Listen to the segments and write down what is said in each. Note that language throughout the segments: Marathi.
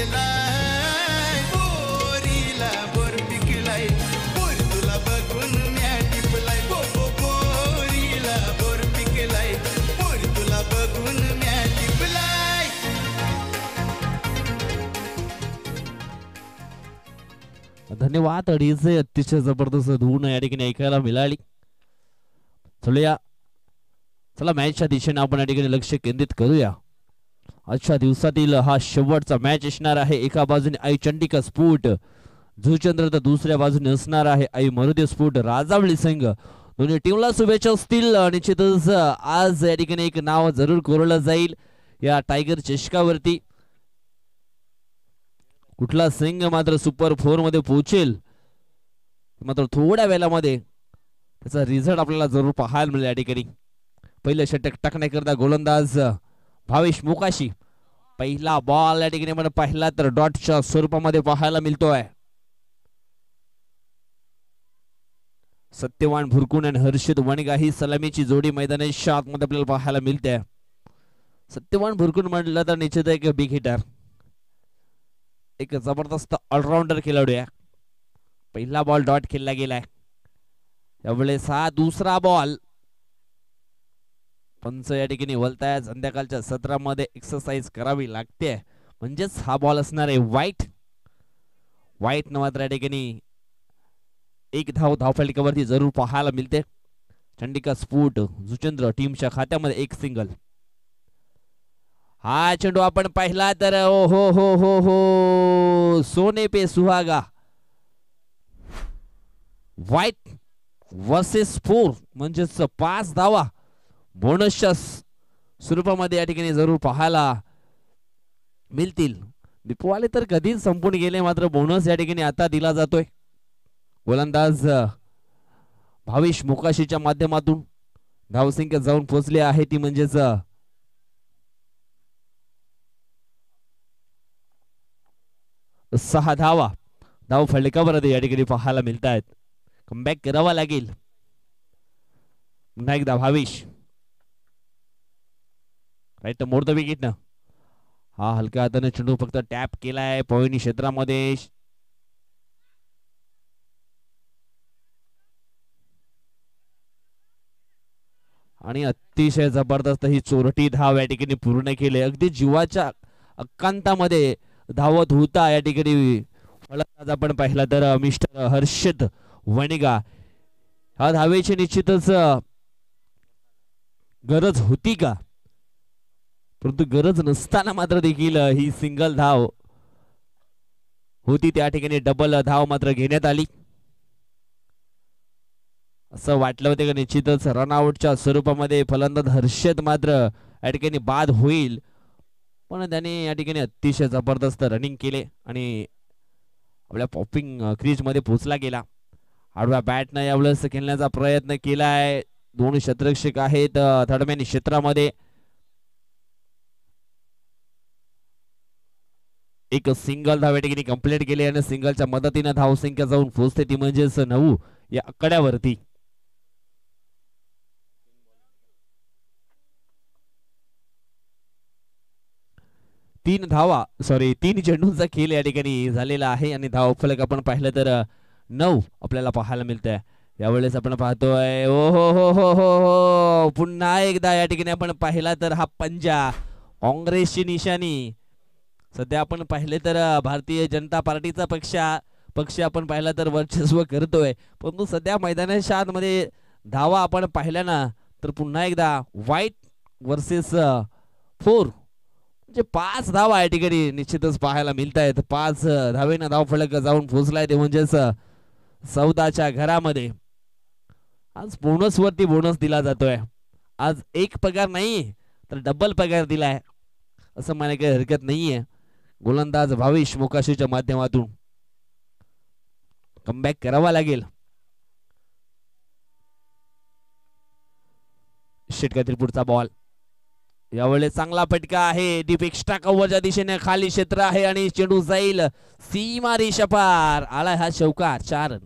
पिकलाय पोरीला बोर पिकलाय पोर तुला बघून म्या टिपलाय पोरीला बोर पिकलाय पोर तुला बघून म्या टिपलाय. धन्यवाद. अडीचे अतिशय जबरदस्त धून या ठिकाणी ऐकायला मिळाली. चला मॅचच्या दिशेने आपण या ठिकाणी लक्ष केंद्रित करूया. आजच्या दिवसातील हा शेवटचा मॅच असणार आहे. एका बाजूने आई चंडिका स्फोट जुचंद्र तर दुसऱ्या बाजूने असणार आहे आई मरुदे स्फोट राजावळी संघ. दोन्ही टीमला शुभेच्छा असतील. निश्चितच आज या ठिकाणी एक नाव जरूर कोरलं जाईल या टायगर चषकावरती. कुठला संघ मात्र सुपर 4 मध्ये पोहोचेल मात्र थोड्या वेळामध्ये त्याचा रिझल्ट आपल्याला जरूर पाहायला मिळेल. या ठिकाणी पहिलं षटक टाकण्याकरता गोलंदाज भावेश मोकाशी. पहिला बॉल या ठिकाणी आपण पाहिला तर डॉटच्या स्वरूपामध्ये पाहायला मिळतोय. सत्यवान भुरकुन आणि हर्षित वणगा ही सलामीची जोडी मैदानाच्या आतमध्ये आपल्याला पाहायला मिळते. सत्यवान भुरकुन म्हटलं तर निश्चित एक बिग हिटर, एक जबरदस्त ऑलराऊंडर खेळाडू आहे. पहिला बॉल डॉट खेळला गेलाय. यावेळेस हा दुसरा बॉल. पंच या ठिकाणी बोलताय संध्याकाळच्या सत्रामध्ये एक्सरसाइज करावी लागते म्हणजेच हा बॉल असणार आहे वाईट. वाईट न मात्र या ठिकाणी एक धावफलकावरती जरूर पाहायला मिळते. चंडिका स्फोट जुचंद्र टीमच्या खात्यामध्ये एक सिंगल. हा चेंडू आपण पाहिला तर ओ हो हो हो हो सोने पे सुहागा. वाईट वर्सेस 4 म्हणजेच 5 धावा बोनसच्या स्वरूपामध्ये या ठिकाणी जरूर पाहायला मिळतील. दीपवाले तर कधीच संपून गेले मात्र बोनस या ठिकाणी आता दिला जातोय. गोलंदाज भावेश मोकाशीच्या माध्यमातून धावसंख्या जाऊन पोहोचली आहे ती म्हणजेच 6 धावा धाव फलकावर या ठिकाणी पाहायला मिळत आहेत. कमबॅक करावा लागेल पुन्हा एकदा Bhavesh. Right more the wicket ना. हा हलक्या हाताने चेंडू फक्त टॅप केलाय पॉईंट क्षेत्रामध्ये. आणि अतिशय जबरदस्त ही चोरटी धाव या ठिकाणी पूर्ण केली. अगदी जीवाच्या अकांतामध्ये धावत होता या ठिकाणी फलंदाज आपण पाहिला तर मिस्टर हर्षित वणगा. हा धावेची निश्चितच गरज होती का, परंतु गरज नसताना मात्र देखील ही सिंगल धाव होती. त्या ठिकाणी डबल धाव मात्र घेण्यात आली. असं वाटलं होतं की निश्चितच रनआउटच्या स्वरूपामध्ये फलंदाज हर्षित मात्र या ठिकाणी बाद होईल, पण त्याने या ठिकाणी अतिशय जबरदस्त रनिंग केले आणि आपल्या पॉपिंग क्रीज मध्ये पोहोचला गेला. आडव्या बॅटनं यावेळेस खेळण्याचा प्रयत्न केलाय. 2 क्षेत्ररक्षक आहेत थर्डमॅन क्षेत्रामध्ये. एक सिंगल धाव या ठिकाणी कंप्लीट केली आणि सिंगलच्या मदतीने धावसंख्या जाऊन पोहोचते ती म्हणजेच 9 या आकड्यावरती. तीन चेंडूंचा खेळ या ठिकाणी झालेला आहे आणि धाव फलक आपण पाहिलं तर 9 आपल्याला पाहायला मिळतंय. यावेळेस आपण पाहतोय ओ हो हो हो हो हो पुन्हा एकदा या ठिकाणी आपण पाहिला तर हा पंजा काँग्रेसची निशाणी. सध्या आपण पाहिले तर भारतीय जनता पार्टीचा पक्ष आपण पाहिला तर वर्चस्व करतोय, परंतु सध्या मैदानाच्या आतमध्ये धावा आपण पाहिल्या ना तर पुन्हा एकदा वाईट वर्सेस 4 म्हणजे 5 धावा या ठिकाणी निश्चितच पाहायला मिळत आहेत. 5 धावेनं धाव फलक जाऊन पोहोचलाय ते म्हणजेच 14च्या घरामध्ये. आज बोनस वरती बोनस दिला जातोय. आज एक पगार नाही तर डबल पगार दिलाय असं म्हणायला काही हरकत नाहीये. गोलंदाज भावेश मोकाशीच्या माध्यमातून कमबॅक करावा लागेल. षटकातील पुढचा बॉल. यावेळेस चांगला फटका आहे. डीप एक्स्ट्रा कव्हरच्या दिशेने खाली क्षेत्र आहे आणि चेंडू जाईल सीमा रेषा पार. आलाय हा चौकार. 4 रन.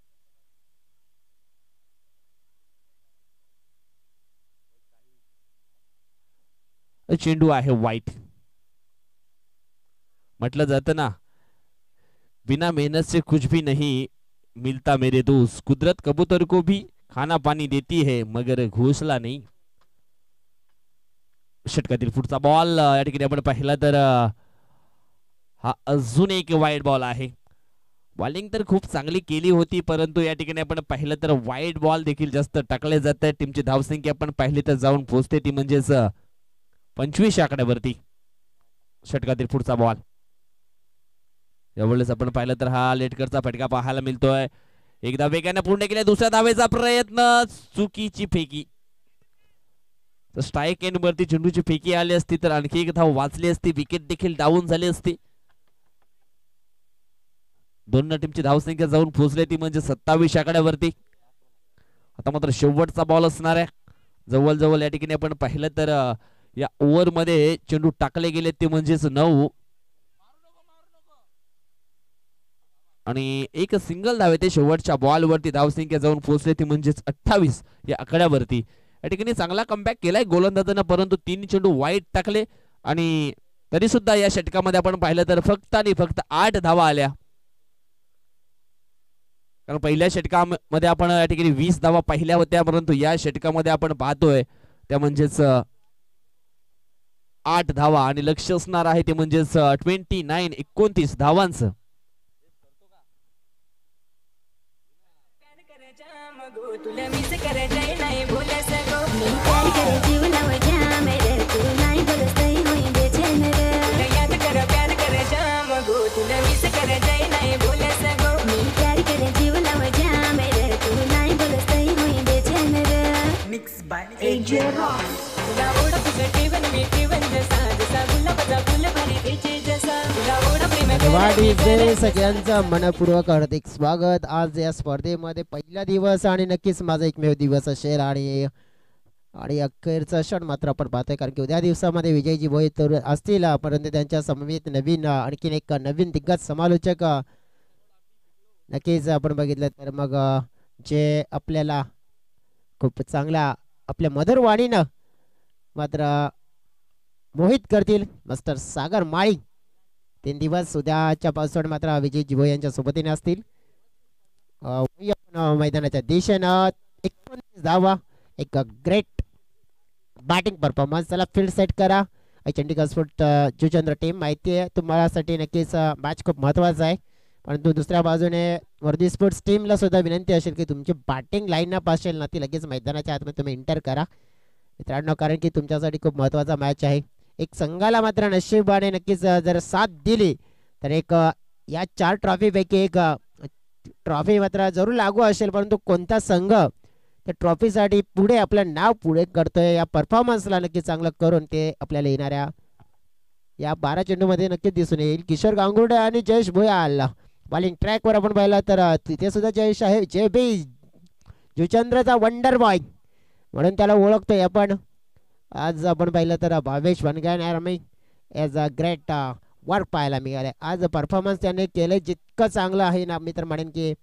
चेंडू आहे वाईट. म्हटलं जातं ना, बिना मेहनत से कुछ भी नहीं मिलता मेरे दोस्त. कुदरत कबूतर को भी खाना पाणी देती है मगर घोसला नाही. षटकातील पुढचा बॉल या ठिकाणी आपण पाहिला तर हा अजून एक वाईट बॉल आहे. बॉलिंग तर खूप चांगली केली होती, परंतु या ठिकाणी आपण पाहिलं तर वाईट बॉल देखील जास्त टाकले जात आहेत. टीमची धावसंख्या आपण पाहिली तर जाऊन पोहोचते ती म्हणजेच 25 आकड्यावरती. षटकातील पुढचा बॉल यावेळेस आपण पाहिलं तर हा लेटकरचा फटका पाहायला मिळतोय. एकदा वेगाने पूर्ण केल्या, दुसऱ्या धावेचा प्रयत्न, चुकीची फेकी. तर स्ट्राईक एंड वरती चेंडूची फेकी आली असती तर आणखी एक धाव वाचली असती, विकेट देखील डाऊन झाली असती. दोन टीमची धावसंख्या जाऊन पोहोचली ती म्हणजे 27 आकड्यावरती. आता मात्र शेवटचा बॉल असणार आहे. जवळ या ठिकाणी आपण पाहिलं तर या ओव्हर मध्ये चेंडू टाकले गेले ते म्हणजेच 9 आणि एक सिंगल धाव ते शेवटच्या बॉल वरती धावसंख्या जाऊन पोहोचले ती म्हणजेच 28 या आकड्यावरती. या ठिकाणी चांगला कमबॅक केलाय गोलंदाजांना, परंतु 3 चेंडू वाईट टाकले आणि तरी सुद्धा या षटकामध्ये आपण पाहिलं तर फक्त आणि फक्त 8 धावा आल्या. कारण पहिल्या षटकामध्ये आपण या ठिकाणी 20 धावा पाहिल्या होत्या, परंतु या षटकामध्ये आपण पाहतोय त्या म्हणजेच 8 धावा आणि लक्ष असणार आहे ते म्हणजेच 29 धावांचं. तुला मिस करायचं नाही बोलस गो मी प्यार करे जीव लाव जाम रे तू नाही बोलस नाही होई बेचैन रे याद कर प्यार करे जाम गो तुला मिस करायचं नाही बोलस गो मी प्यार करे जीव लाव जाम रे तू नाही बोलस नाही होई बेचैन रे मिक्स बाय एजे रॉक तुला ओढ तुझं जीवन मी जीवन जसा जसा गुलाबाचा फुल भरी बेचे जसा तुला ओढ प्रेम वाढीचे सगळ्यांचं मनपूर्वक हार्दिक स्वागत. आज या स्पर्धेमध्ये पहिला दिवस आणि नक्कीच माझा एकमेव दिवस असेल आणि अखेरचा क्षण मात्र आपण पाहतोय, कारण की उद्या दिवसामध्ये विजयजी भोई तर असतील, परंतु त्यांच्या समवेत नवीन आणखीन एक नवीन दिग्गज समालोचक नक्कीच आपण बघितलं तर मग जे आपल्याला खूप चांगला आपल्या मधुरवाणीनं मात्र मोहित करतील मास्टर सागर माळी. 3 दिवस उद्याच्या पासून मात्र विजय भोई यांच्या सोबतीने असतील. मैदानाच्या दिशेनं 19 धावा, एक ग्रेट बॅटिंग परफॉर्मन्स. त्याला फील्ड सेट करा. चंडीगड स्पोर्ट जुचंद्र टीम माहिती आहे तुम्हालासाठी नक्कीच मॅच खूप महत्त्वाचा आहे, परंतु दुसऱ्या बाजूने वर्दी स्पोर्ट्स टीमला सुद्धा विनंती असेल की तुमची बॅटिंग लाईनअप असेल ना ती लगेच मैदानाच्या आतमध्ये तुम्ही एंटर करा मित्रांनो, कारण की तुमच्यासाठी खूप महत्त्वाचा मॅच आहे. एक संघाला मात्र नशिबाने नक्कीच जर साथ दिली तर एक या 4 ट्रॉफीपैकी एक ट्रॉफी मात्र जरूर लागू असेल, परंतु कोणता संघ त्या ट्रॉफीसाठी पुढे आपलं नाव पुढे करतोय या परफॉर्मन्सला नक्की चांगलं करून ते आपल्याला येणाऱ्या या 12 चेंडूमध्ये नक्कीच दिसून येईल. किशोर गांगुर्डे आणि जयेश भोयाल बॉलिंग ट्रॅकवर आपण पाहिलं तर तिथे सुद्धा जयेश आहे. JB जुचंद्रचा वंडर बॉय म्हणून त्याला ओळखतोय आपण. आज आपण पाहिलं तर भावेश वनगाने ॲज अ ग्रेट वर्क पाहायला मिळाले. आज परफॉर्मन्स त्याने केले जितकं चांगलं आहे ना, मी तर म्हणेन की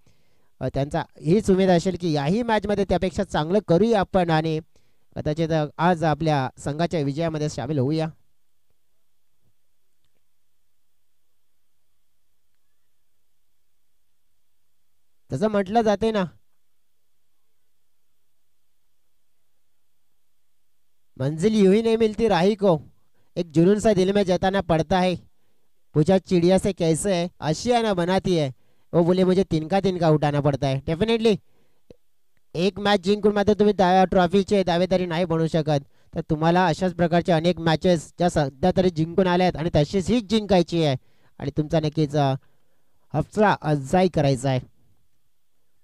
त्यांचा हीच उमेद असेल की याही मॅचमध्ये त्यापेक्षा चांगलं करूया आपण आणि कदाचित आज आपल्या संघाच्या विजयामध्ये सामील होऊया. तसं म्हटलं जाते ना, मंजिल यूं ही नहीं मिलती राही को, एक जुनून सा दिल में जताना पड़ता है, पूछा चिड़िया से कैसे है, आशियाना बनाती है, वो बोले मुझे तिनका तिनका उठाना पड़ता है. डेफिनेटली एक मॅच जिंकून मात्र तुम्ही ट्रॉफीचे दावेदारी नाही बनू शकत, तर तुम्हाला अशाच प्रकारचे अनेक मॅचेस ज्या सध्या तरी जिंकून आल्या आहेत आणि तशीच हीच जिंकायची आहे आणि तुमचा नक्कीच हफसा अजाई करायचा आहे.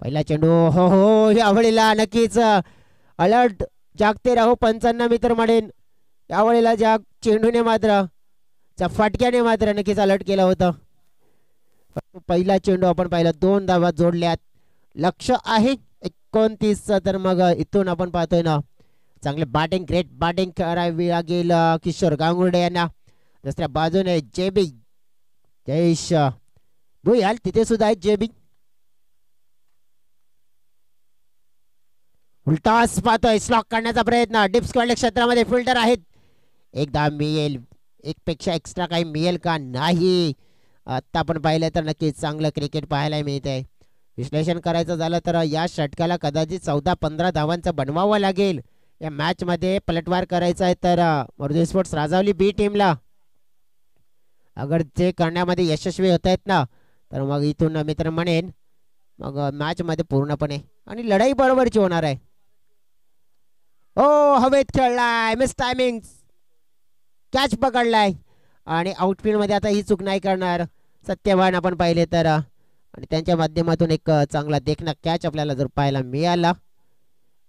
पहिला चेंडू हो हो यावेळेला नक्कीच अलर्ट जागते राहो पंचांना मी तर म्हणेन. यावेळेला ज्या चेंडूने मात्र त्या फटक्याने मात्र नक्कीच अलर्ट केलं होतं. पहिला चेंडू आपण पाहिला 2 धावा जोडल्यात. लक्ष आहे 29 तर मग इथून आपण पाहतोय ना चांगले बॅटिंग ग्रेट बॅटिंग करावी लागेल किशोर गांगुर्डे यांना. दुसऱ्या बाजूने JB जयेश भोयाल तिथे सुद्धा आहे. JB उलटास पाहतोय स्लॉक करण्याचा प्रयत्न. डीप स्क्वेअर क्षेत्रामध्ये फिल्डर आहेत एक धाव मिळेल, एक पेक्षा एक्स्ट्रा काही मिळेल का नाही. आत्ता आपण पाहिलं तर नक्कीच चांगलं क्रिकेट पाहायला मिळतंय. विश्लेषण करायचं झालं तर या षटकाला कदाचित 14-15 धावांचं बनवावं लागेल या मॅचमध्ये पलटवार करायचा आहे तर मरुदी स्पोर्ट्स राजावली बी टीमला. अगर ते करण्यामध्ये यशस्वी होत आहेत ना तर मग इथून मित्र म्हणेन मग मॅचमध्ये पूर्णपणे आणि लढाई बरोबरची होणार आहे. ओ हवेत खेळलाय, मिस टायमिंग, कॅच पकडलाय आणि आउटफील्ड मध्ये आता ही चूक नाही करणार सत्यवान आपण पाहिले तर. आणि त्यांच्या माध्यमातून एक चांगला देखणा कॅच आपल्याला जर पाहायला मिळाला.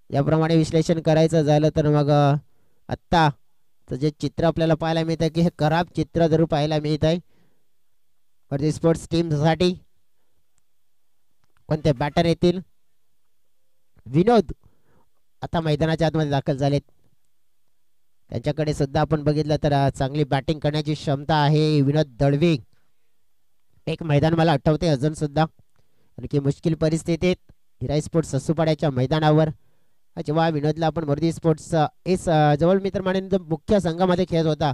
याप्रमाणे विश्लेषण करायचं झालं तर मग आत्ता जे चित्र आपल्याला पाहायला मिळत आहे की हे खराब चित्र जरूर पाहायला मिळत आहे वरती स्पोर्ट्स टीमसाठी. कोणते बॅटर येतील? विनोद आता मैदानाच्या आतमध्ये दाखल झालेत. त्यांच्याकडे सुद्धा आपण बघितलं तर चांगली बॅटिंग करण्याची क्षमता आहे विनोद दळवी. एक मैदान मला आठवते अजून सुद्धा आणखी मुश्किल परिस्थितीत हिराई स्पोर्ट्स ससूपाड्याच्या मैदानावर जेव्हा विनोदला आपण वर्दी स्पोर्ट्स इस जवळ मित्र म्हणून मुख्य संघामध्ये खेळत होता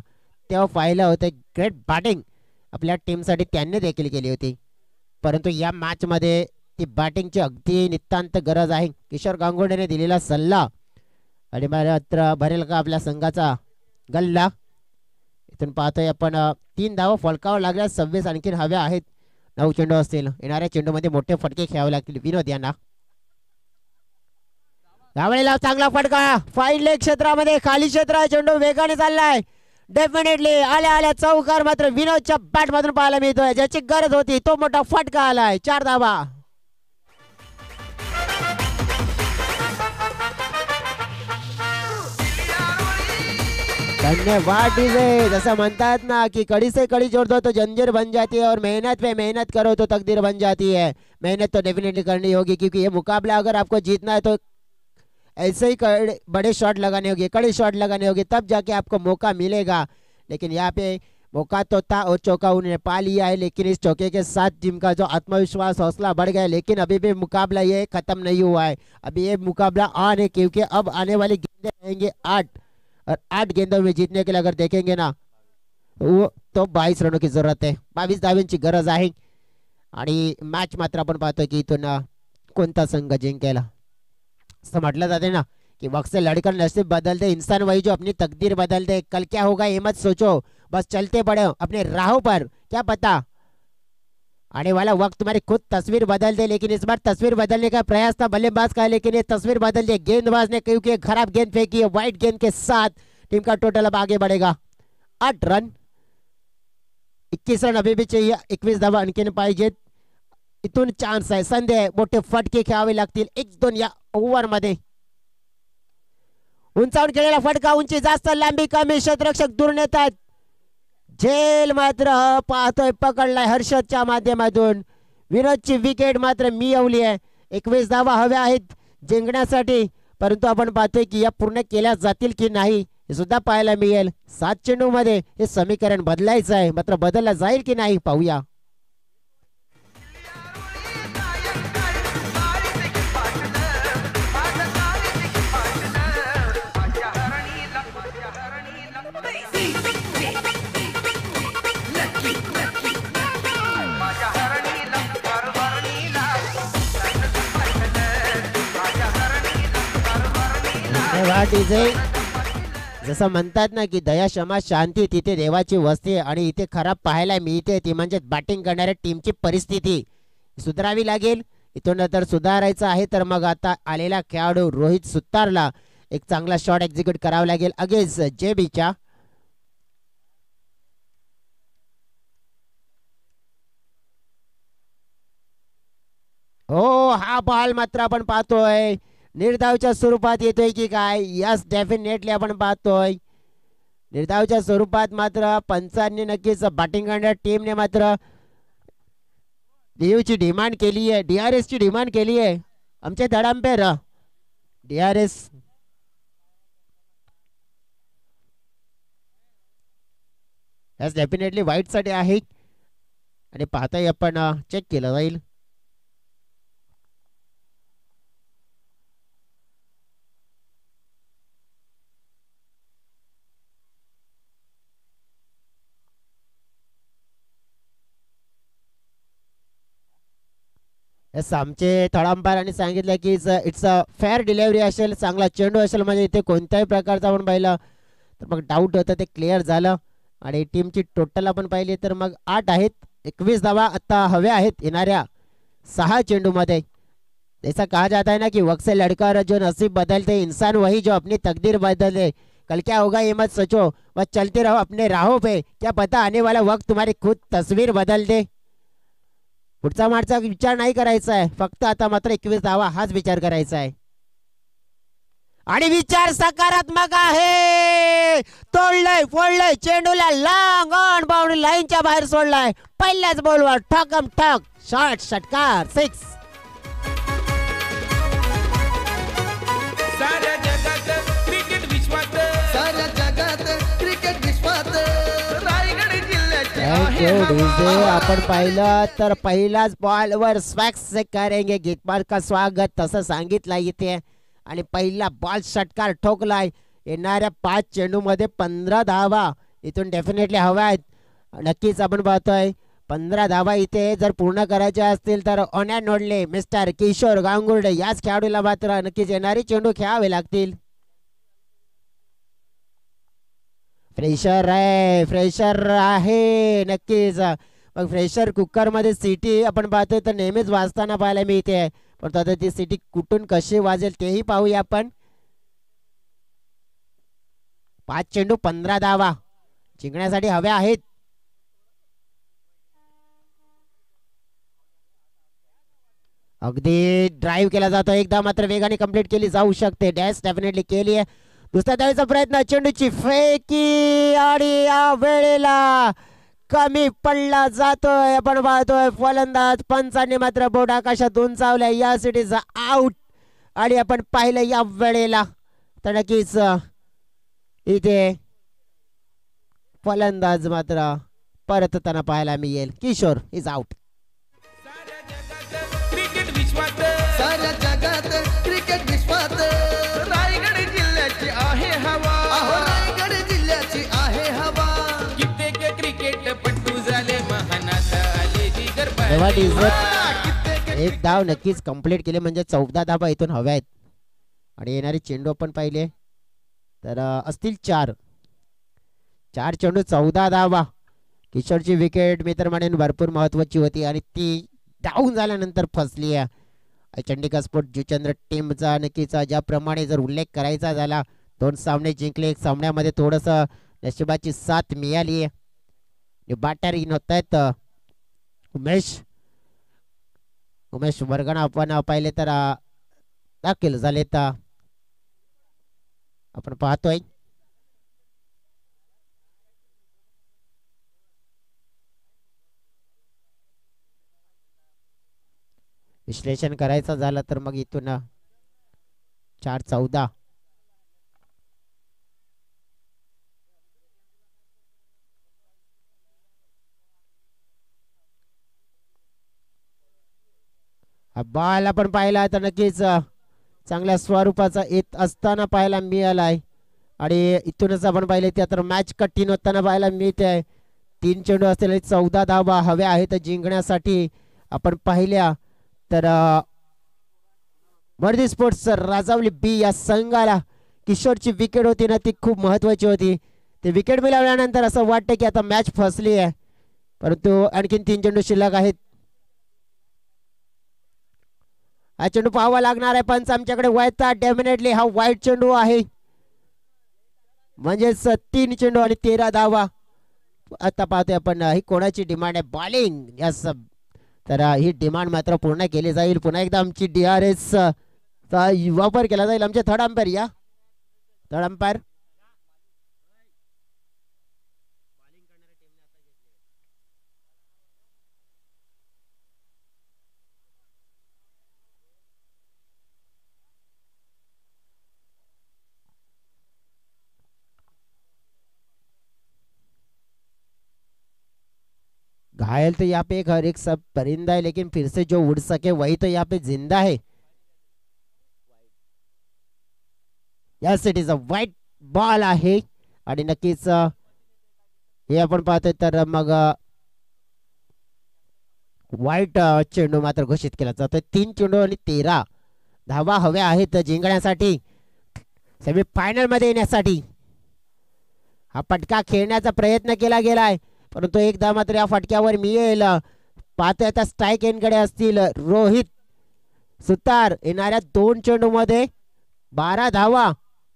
तेव्हा पाहिलं होतं ग्रेट बॅटिंग आपल्या टीमसाठी त्यांनी देखील केली होती. परंतु या मॅचमध्ये ती बॅटिंगची अगदी नितांत गरज आहे. किशोर गांगुर्डेने दिलेला सल्ला आणि मात्र भरेल का आपल्या संघाचा गल्ला. इथून पाहतोय आपण 3 धावा फलकावर लागल्या, 26 आणखीन हव्या आहेत. 9 चेंडू असतील. येणाऱ्या चेंडूमध्ये मोठे फटके खेळावे लागतील विनोद यांना. यावेळेला चांगला फटका फाईन लेग क्षेत्रामध्ये, खाली क्षेत्र चेंडू वेगाने चाललाय. डेफिनेटली आल्या आल्या चौकार मात्र विनोदच्या बॅट मधून पाहायला मिळतोय. ज्याची गरज होती तो मोठा फटका आलाय. 4 धावा. धन्यवाद डीजे. जैसा म्हणतात ना कि कड़ी से कड़ी जोड़ दो तो जंजीर बन जाती है और मेहनत पे मेहनत करो तो तकदीर बन जाती है. मेहनत तो डेफिनेटली करनी होगी क्योंकि ये मुकाबला अगर आपको जीतना है तो ऐसे ही बड़े शॉट लगाने होंगे, कड़े शॉट लगाने होंगे, तब जाके आपको मौका मिलेगा. लेकिन यहाँ पे मौका तो था और चौका उन्होंने पा लिया है. लेकिन इस चौके के साथ टीम का जो आत्मविश्वास हौसला बढ़ गया. लेकिन अभी भी मुकाबला ये खत्म नहीं हुआ है. अभी ये मुकाबला ऑन है क्योंकि अब आने वाली गेंदें रहेंगे 8 और 8 गेंदों में जीतने के लिए अगर देखेंगे ना वो तो 22 रनों की जरूरत है. 22 धावांची गरज आहे. आणि मॅच मात्र आपण पाहतोय की इथून कोणता संघ जिंकेल. असं म्हटलं जाते ना कि वक्त से लड़कर नसीब बदलते, इंसान वही जो अपनी तकदीर बदलते. कल क्या होगा ये मत सोचो, बस चलते बढ़ो अपने राहों पर. क्या पता आने वाला वक्त तुम्हारी खुद तस्वीर बदल दे. लेकिन इस बार तस्वीर बदलने का प्रयास था बल्लेबाज का, लेकिन ये तस्वीर बदल दी गेंदबाज ने क्योंकि खराब गेंद फेंकी है. वाइट गेंद के साथ टीम का टोटल अब आगे बढ़ेगा 8 रन. 21 रन अभी भी चाहिए. 21 धावा आणखीन पाहिजेत. इथून चान्स आहे, संधी आहे. मोठे फटके खेळावे लागतील 1-2 या ओव्हर मध्ये. उंचावून केलेला फटका, उंची जास्त लांबी कमी, क्षेत्ररक्षक दूर नेतात. झेल मात्र पाहतोय पकडलाय हर्षदच्या माध्यमातून. विनोदची विकेट मात्र मिळवली आहे. 21 धावा हव्या आहेत जिंकण्यासाठी. परंतु आपण पाहतोय की या पूर्ण केल्या जातील की नाही हे सुद्धा पाहायला मिळेल. 7 चेंडू मध्ये हे समीकरण बदलायचं आहे, मात्र बदलला जाईल की नाही पाहूया. जसं म्हणतात ना की दया क्षमा शांती तिथे देवाची वस्ती. आणि इथे खराब पाहायला मिळते ती म्हणजे बॅटिंग करणाऱ्या टीमची परिस्थिती सुधारावी लागेल. इथून तर सुधारायचं आहे तर मग आता आलेला खेळाडू रोहित सुतारला एक चांगला शॉट एक्झिक्यूट करावा लागेल अगेन्स्ट जेबीच्या. हो हा बॉल मात्र आपण पाहतोय निर्धावच्या स्वरूपात येतोय की काय. यस डेफिनेटली आपण पाहतोय निर्धावच्या स्वरूपात. मात्र पंचांनी नक्कीच बॅटिंग करणाऱ्या टीमने मात्र ची डिमांड केली आहे, DRS ची डिमांड केली आहे. आमचे धडांपेर DRS यस डेफिनेटली वाईट साठी आहे. आणि पाहताय आपण चेक केलं जाईल. येस, आमचे थळांपारांनी सांगितलं की इट्स अ फेअर डिलेव्हरी असेल, चांगला चेंडू असेल, म्हणजे इथे कोणत्याही प्रकारचा आपण पाहिलं तर मग डाऊट होतं ते क्लिअर झालं. आणि टीमची टोटल आपण पाहिली तर मग 8 आहेत, 21 धावा आता हव्या आहेत येणाऱ्या 6 चेंडूमध्ये. ऐसा कहा जाता है ना कि वक्त से लड़कर जो नसीब बदलते, इंसान वही जो अपनी तकदीर बदले. कल क्या होगा ये मत सोचो, बस चलते रहो अपने राहों पे, क्या पता आने वाला वक्त तुम्हारी खुद तस्वीर बदल दे. पुढचा मागचा विचार नाही करायचा आहे, फक्त आता मात्र 21 धावा हाच विचार करायचा आहे. आणि विचार सकारात्मक आहे. तोडलंय, फोडलंय, चेंडूला लॉंग ऑन बाउंड्री लाईनच्या बाहेर सोडलाय. पहिल्याच बॉलवर ठकम ठक शॉट, षटकार, 6. साऱ्या जगात क्रिकेट विश्वात, साऱ्या जगात क्रिकेट विश्वात रायगड जिल्ह्याचे आहे हवा. आपण पाहिलं तर पहिल्याच बॉलवर स्वॅक्स करेंगे गीतमार का स्वागत तसं सांगितलं इथे. आणि पहिला बॉल षटकार ठोकलाय. येणाऱ्या 5 चेंडूमध्ये 15 धावा इथून डेफिनेटली हव्या आहेत. नक्कीच आपण पाहतोय 15 धावा इथे जर पूर्ण करायच्या असतील तर ओन्या नोडले मिस्टर किशोर गांगुर्डे याच खेळाडूला मात्र नक्कीच येणारे चेंडू खेळावे लागतील. फ्रेशर आहे नक्कीच. मग फ्रेशर कुकर मध्ये सिटी आपण पाहतोय तर नेहमीच वाजताना पाहायला मिळते, पण आता ती सिटी कुठून कशी वाजेल तेही पाहूया आपण. 5 चेंडू 15 धावा जिंकण्यासाठी हव्या आहेत. अगदी ड्राईव्ह केला जातो, एकदा मात्र वेगाने कंप्लीट केली जाऊ शकते. डॅश डेफिनेटली केली आहे. दुसऱ्या धावेचा प्रयत्न, चेंडूची फेकी आणि या वेळेला कमी पडला जातोय. आपण पाहतोय फलंदाज पंचांनी मात्र बोट आकाशात उंचावल्या. या सिटीचा आउट. आणि आपण पाहिलं या वेळेला तर नक्कीच इथे फलंदाज मात्र परतताना पाहायला मिळेल. Kishore is out. क्रिकेट विश्वात, साऱ्या जगात क्रिकेट विश्वात रायगड जिल्ह्याची आहे हवा. रायगड जिल्ह्याची आहे हवा. कित्येक क्रिकेटपटू झाले महानात आले जिगर एक धाव नक्कीच कंप्लीट केले म्हणजे 14 धावा इथून हव्या आहेत. आणि येणारे चेंडू आपण पाहिले तर असतील 4 चेंडू 14 धावा. किशोरची विकेट मी तर म्हणेन भरपूर महत्वाची होती आणि ती डाऊन झाल्यानंतर फसली आहे. चंडीगड स्पोर्ट जुचंद्र टीमचा नक्कीच ज्याप्रमाणे जर उल्लेख करायचा झाला 2 सामने जिंकले, 1 सामन्यामध्ये थोडस नशिबाची साथ मिळाली. बॅटर इन होत आहेत उमेश वर्गण आपण पाहिले तर दाखल झाले तर आपण पाहतोय. विश्लेषण करायचं झालं तर मग इथून 4-14 बॉल आपण पाहिला तर नक्कीच चांगल्या स्वरूपाचा येत असताना पाहायला मिळालाय. आणि इथूनच आपण पाहिले ते तर मॅच कठीण होताना पाहायला मिळते. 3 चेंडू असलेले 14 धावा हव्या आहेत जिंकण्यासाठी. आपण पाहिल्या तर वर्दी स्पोर्ट्स राजावली बी या संघाला किशोरची विकेट होती ना ती खूप महत्वाची होती. ते विकेट मिळवल्यानंतर असं वाटतं की आता मॅच फसली आहे, परंतु आणखीन 3 चेंडू शिल्लक आहेत. हा चेंडू पाहावा लागणार आहे. पंच आमच्याकडे वळतात. डेफिनेटली हा वाईट चेंडू आहे म्हणजेच 3 चेंडू आणि 13 धावा. आता पाहतोय आपण ही कोणाची डिमांड आहे बॉलिंग. यस, तर ही डिमांड मात्र पूर्ण केली जाईल. पुन्हा एकदा आमची DRS चा वापर केला जाईल. आमचे थर्ड अंपायर या थर्ड अंपायर घायल तो यहाँ पे एक हर एक सब परिंदा है, लेकिन फिर से जो उड़ सके वही तो यहाँ पे जिंदा है. यस, इट इज अ वाईट बॉल आहे. आणि नक्कीच हे आपण पाहतोय तर मग वाईट चेंडू मात्र घोषित केला जातोय. 3 चेंडू आणि 13 धावा हव्या आहेत जिंकण्यासाठी, सेमीफायनल मध्ये येण्यासाठी. हा फटका खेळण्याचा प्रयत्न केला गेलाय, परंतु एकदा मात्र या फटक्यावर मिळेल. पाहतोय आता स्ट्राईक एंडकडे असतील रोहित सुतार. येणाऱ्या 2 चेंडू मध्ये 12 धावा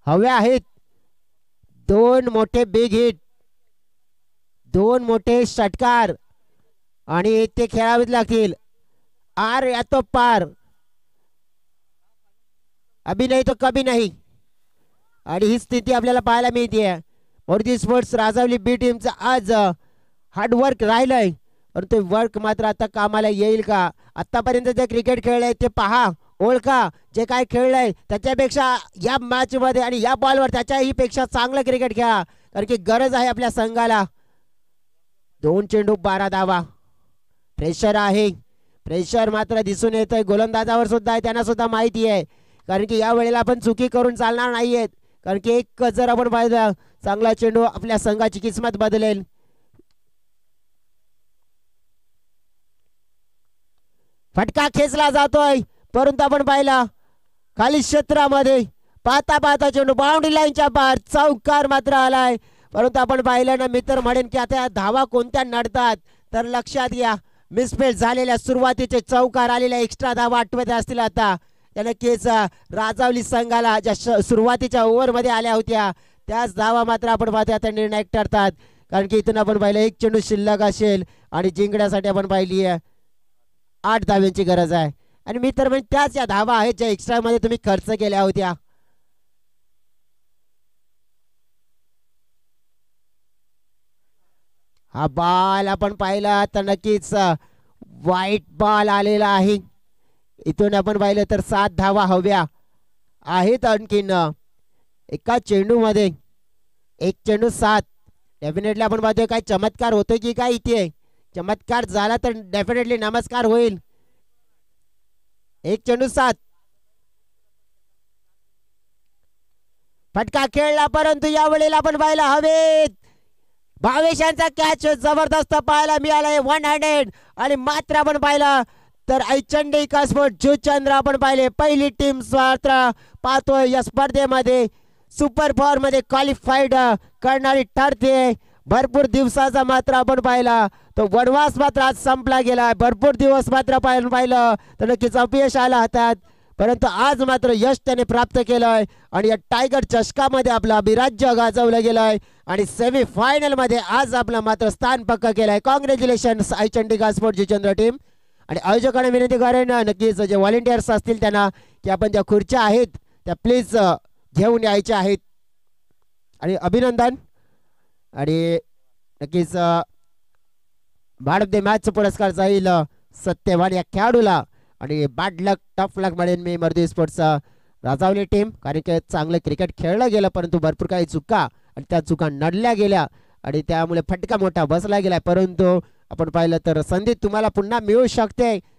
हव्या आहेत. 2 मोठे बिग हिट, 2 मोठे षटकार आणि ते खेळावेच लागतील. आर या तो पार, अभी नाही तो कभी नाही. आणि ही स्थिती आपल्याला पाहायला मिळते. मारुती स्पोर्ट्स राजावली बी टीमचं आज हार्डवर्क राहिलंय, परंतु वर्क मात्र आता कामाला येईल का? आतापर्यंत जे क्रिकेट खेळलंय ते पहा, ओळखा. जे काय खेळलंय त्याच्यापेक्षा या मॅच मध्ये आणि या बॉलवर त्याच्याही पेक्षा चांगलं क्रिकेट खेळा, कारण की गरज आहे आपल्या संघाला. 2 चेंडू 12 धावा. प्रेशर आहे, प्रेशर मात्र दिसून येतोय गोलंदाजावर सुद्धा आहे. त्यांना सुद्धा माहिती आहे, कारण की या वेळेला आपण चुकी करून चालणार नाहीयेत, कारण की एक जर आपण पाहिलं चांगला चेंडू आपल्या संघाची किस्मत बदलेल. फटका खेचला जातोय, परंतु आपण पाहिला खाली क्षेत्रामध्ये पाहता पाहता चेंडू बाउंड्री लाईनच्या पार चौकार मात्र आलाय. परंतु आपण पाहिलं ना, मी तर म्हणेन की आता धावा कोणत्या नडतात तर लक्षात घ्या. मिसफील्ड झालेल्या सुरुवातीचे चौकार आलेल्या एक्स्ट्रा धावा आठवत असतील आता. त्या नक्कीच राजावली संघाला ज्या सुरुवातीच्या ओव्हरमध्ये आल्या होत्या त्याच धावा मात्र आपण पाहतो आता निर्णायक ठरतात, कारण की इथून आपण पाहिलं 1 चेंडू शिल्लक असेल आणि जिंकण्यासाठी आपण पाहिली 8 धाव्यांची गरज आहे. आणि मी तर म्हणजे त्याच या धावा आहेत ज्या एक्स्ट्रा मध्ये तुम्ही खर्च केल्या होत्या. हा बॉल आपण पाहिला तर नक्कीच वाईट बॉल आलेला आहे. इथून आपण पाहिलं तर 7 धावा हव्या आहेत. आणखीन एका चेंडू मध्ये 1 चेंडू 7. डेफिनेटली आपण पाहतोय काय चमत्कार होतोय की काय इथे. चमत्कार झाला तर डेफिनेटली नमस्कार होईल. 1 चेंडू 7. फटका खेळला, परंतु या वेळेला आपण पाहिला हवेत भावेशांचा कॅच जबरदस्त पाहायला मिळालाय 1 हँडेड. आणि मात्र आपण पाहिला तर चंडी कास्पोर्ट जुचंद्र आपण पाहिले पहिली टीम मात्र पाहतोय या स्पर्धेमध्ये सुपर 4 मध्ये क्वालिफाईड करणारी ठरते. भरपूर दिवसाचा मात्र आपण पाहिला तो वनवास मात्र आज संपला गेला. भरपूर दिवस मात्र पाहिलं तर नक्कीच अपयश आला हातात, परंतु आज मात्र यश त्याने प्राप्त केलंय आणि या टायगर चषकामध्ये आपलं अभिराज्य गाजवलं गेलंय आणि सेमी फायनल मध्ये आज आपलं मात्र स्थान पक्का केलंय. Congratulations I Chandigarh sport Juchandra team. आणि आयोजकांना विनंती करेन नक्कीच जे व्हॉलेंटियर्स असतील त्यांना की आपण ज्या खुर्च्या आहेत त्या प्लीज घेऊन यायच्या आहेत. आणि अभिनंदन. आणि नक्कीच मॅन ऑफ द मॅच पुरस्कार जाईल सत्यवान या खेळाडूला. आणि बॅड लक टफ लक म्हणेन मी मारुती स्पोर्ट्सचा राजावली टीम, कारण की चांगलं क्रिकेट खेळलं गेलं परंतु भरपूर काही चुका आणि त्या चुका नडल्या गेल्या आणि त्यामुळे फटका मोठा बसला गेला. परंतु आपण पाहिलं तर संधी तुम्हाला पुन्हा मिळू शकते,